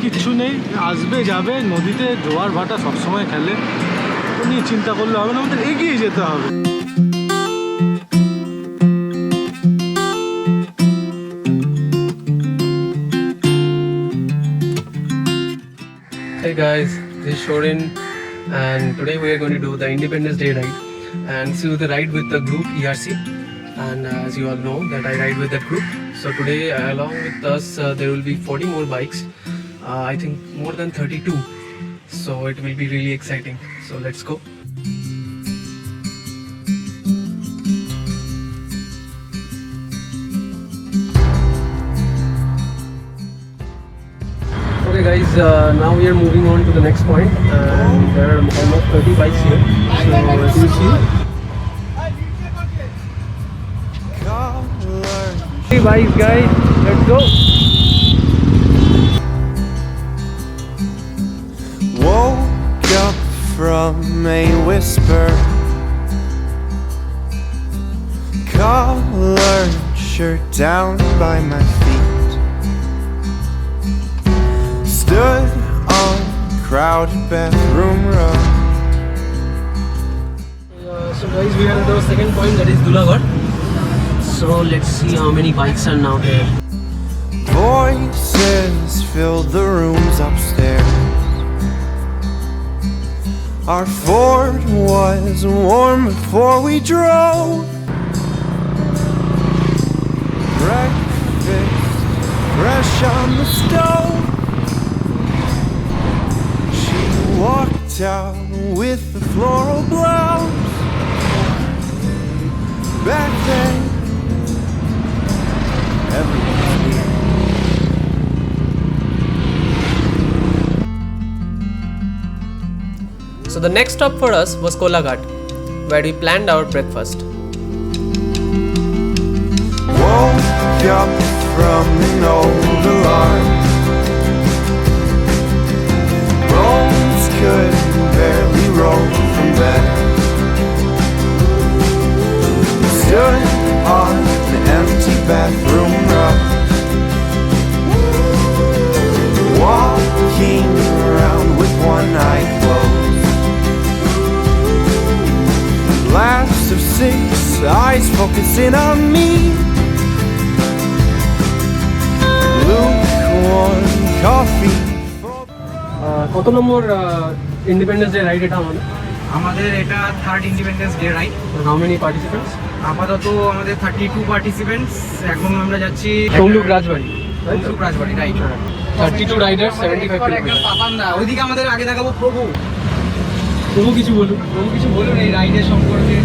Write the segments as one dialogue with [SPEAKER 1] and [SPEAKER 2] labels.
[SPEAKER 1] কিচ্ছু নেই, আসবে যাবে, নদীতে জোয়ার ভাটা সবসময় খেলে, তো নিয়ে চিন্তা করলে হবে না, আমাদের এগিয়ে যেতে হবে।
[SPEAKER 2] Hey guys, this is Shorin and today we are going to do the Independence Day ride and this is the ride with the group ERC and as you all know that I ride with that group. So today along with us there will be 40 more bikes, I think more than 32, so it will be really exciting. So let's go. Okay guys, now we are moving on to the next point and there are almost 30 bikes here. So as you see, 30 bikes guys, let's go.
[SPEAKER 3] Woke up from a whisper, collared shirt down by my feet, stood on crowded bathroom rug.
[SPEAKER 2] So guys, we are at the second point, that is Dulagarh. So let's see how many bikes are now there.
[SPEAKER 3] Voices filled the rooms upstairs. Our Ford was warm before we drove. Breakfast fresh on the stove. She walked out with the floral blouse. Back then, everyone was here.
[SPEAKER 2] So the next stop for us was Kolkata, where we planned our breakfast.
[SPEAKER 3] Woke up from an old alarm. Bones could barely roll from bed. Stood on an empty bathroom rug, walking around with one eye closed. Last of 6 eyes focusing on me. Lukewarm coffee.
[SPEAKER 2] কত নম্বর independence day ride এটা
[SPEAKER 4] আমাদের এটা third independence day ride.
[SPEAKER 2] How many participants?
[SPEAKER 4] আপাতত আমাদের 32 participants. এখন আমরা যাচ্ছি
[SPEAKER 2] Tamluk Rajbari.
[SPEAKER 4] Tamluk Rajbari right.
[SPEAKER 2] 32 riders 75 kilometre.
[SPEAKER 4] পাপান্দা ওইদিকে আমাদের আগে দেখাবো প্রভু।
[SPEAKER 2] প্রভু কিছু বলুন
[SPEAKER 4] এই রাইডের সম্পর্কে।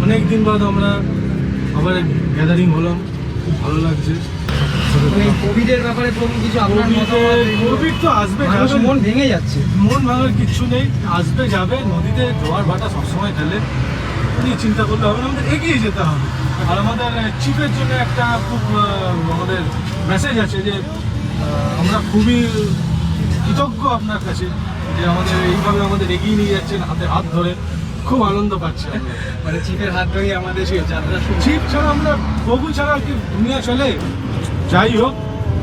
[SPEAKER 1] অনেক দিন বাদ আমরা আবার গ্যাদারিং হলাম, খুব ভালো লাগছে।
[SPEAKER 4] কোভিডের ব্যাপারে প্রভু কিছু
[SPEAKER 1] কোভিড তো আসবে,
[SPEAKER 4] মন ভেঙে যাচ্ছে।
[SPEAKER 1] মন ভাঙার কিচ্ছু নেই, আসবে যাবে, নদীতে জোয়ার ভাটা সবসময় খেলে, নিয়ে চিন্তা করলে হবে না, আমাদের এগিয়ে যেতে হবে। আর আমাদের চিফের জন্য একটা খুব আমাদের মেসেজ আছে যে আমরা খুবই কৃতজ্ঞ আপনার কাছে যে আমাদের এইভাবে আমাদের এগিয়ে নিয়ে যাচ্ছেন হাতে হাত ধরে, খুব আনন্দ পাচ্ছি।
[SPEAKER 4] মানে চিফের হাত ধরে আমাদের যাত্রা।
[SPEAKER 1] চিফ ছাড়া আমরা, প্রভু ছাড়া কি দুনিয়া চলে? যাই হোক,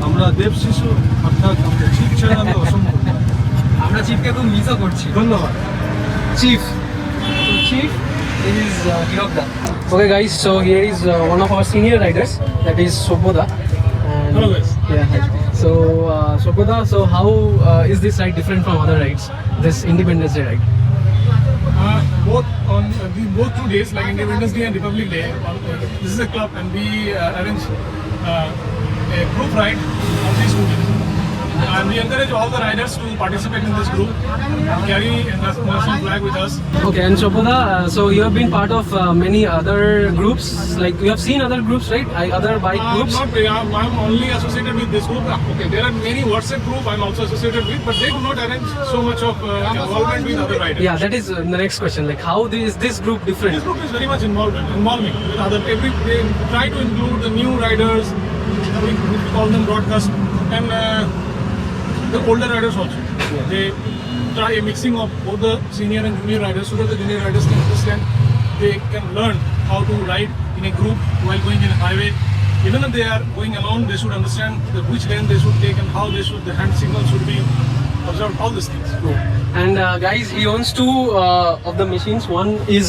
[SPEAKER 1] আমরা দেব শিশু, অর্থাৎ আমাদের চিফ ছাড়া আমরা অসম্ভব।
[SPEAKER 4] আমরা চিফকে খুব মিসও করছি।
[SPEAKER 1] ধন্যবাদ
[SPEAKER 4] chief. Chief is Hirokda.
[SPEAKER 2] Okay guys, so here is one of our senior riders, that is Soboda.
[SPEAKER 1] Hello guys.
[SPEAKER 2] Yeah, hi. So Soboda, so how is this ride different from other rides, this Independence Day ride?
[SPEAKER 5] Both on both 2 days, like Independence Day and Republic Day. This is a club, and we arrange a group ride on these 2 days. And we encourage all the riders to participate in this group and carry a national flag with us.
[SPEAKER 2] Okay, and Soboda, so you have been part of many other groups, like you have seen other groups, right? Other bike groups?
[SPEAKER 5] I'm only associated with this group. Okay, there are many WhatsApp group I'm also associated with, but they do not arrange so much of involvement with other riders.
[SPEAKER 2] Yeah, that is the next question. Like, how is this group different?
[SPEAKER 5] This group is very much involving with other. They try to include the new riders. We call them broadcast, and the older riders also. Yeah. They try a mixing of both the senior and junior riders so that the junior riders can understand, they can learn how to ride in a group while going in a highway even if they are going alone, they should understand which lane they should take and how they should, the hand signal should be observed, all these things.
[SPEAKER 2] And guys, he owns two of the machines. One is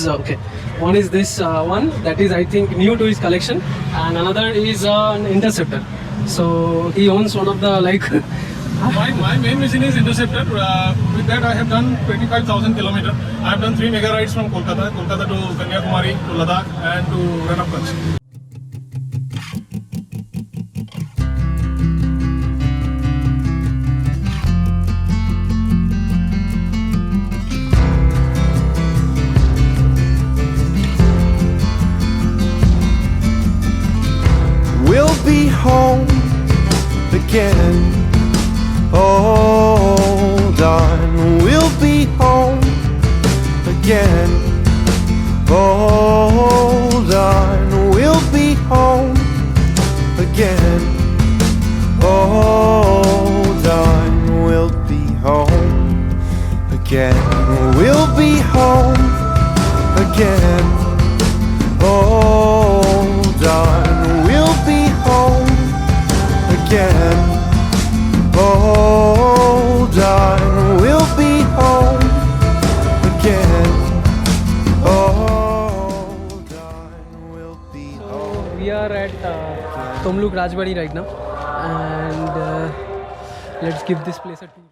[SPEAKER 2] one is this one that is I think new to his collection, and another is an Interceptor. So he owns one of the like.
[SPEAKER 5] My main machine is Interceptor. With that, I have done 25,000 kilometers. I have done 3 mega rides from Kolkata to Kanyakumari, to Ladakh, and to Ranapganj.
[SPEAKER 3] We'll be home again. Hold on, we'll be home again. Hold on, we'll be home again. Hold on, we'll be home again. We'll be home again. Hold on, we'll be home again. Hold on, we'll be home again. Hold on, we'll be home.
[SPEAKER 2] We are at Tamluk Rajbari right now, and let's give this place a tour.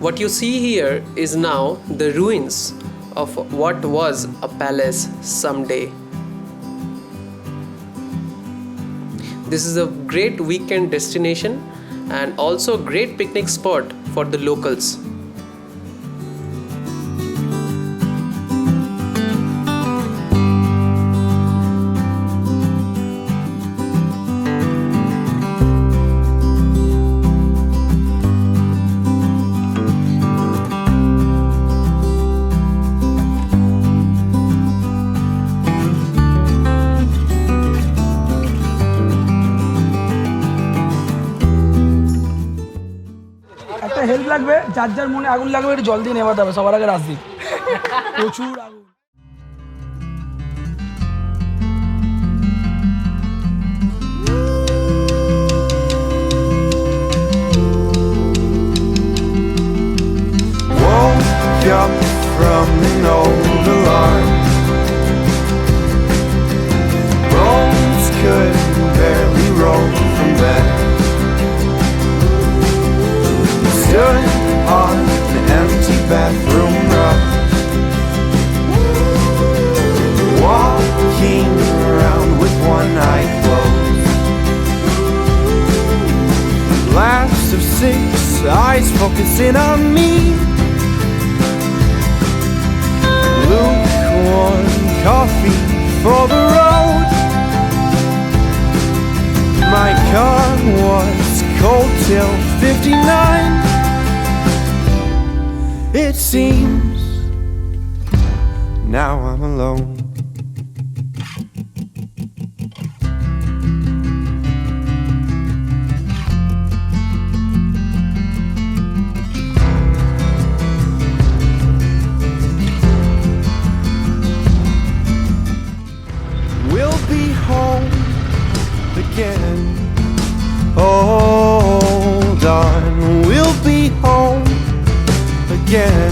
[SPEAKER 2] What you see here is now the ruins of what was a palace someday. This is a great weekend destination and also great picnic spot for the locals.
[SPEAKER 6] একটা help লাগবে, যার যার মনে আগুন লাগবে একটু জল দিয়ে নেভাতে হবে সবার আগে রাজদীপ। প্রচুর আগুন।
[SPEAKER 3] Woke up from an old alarm. Bones could barely roll from bed. Stood on an empty bathroom rug, walking around with one eye closed. Last of 6 eyes focusing on me. Lukewarm coffee for the road. My car was cold till 59. It seems now I'm alone. We'll be home again. Hold on, we'll be home again.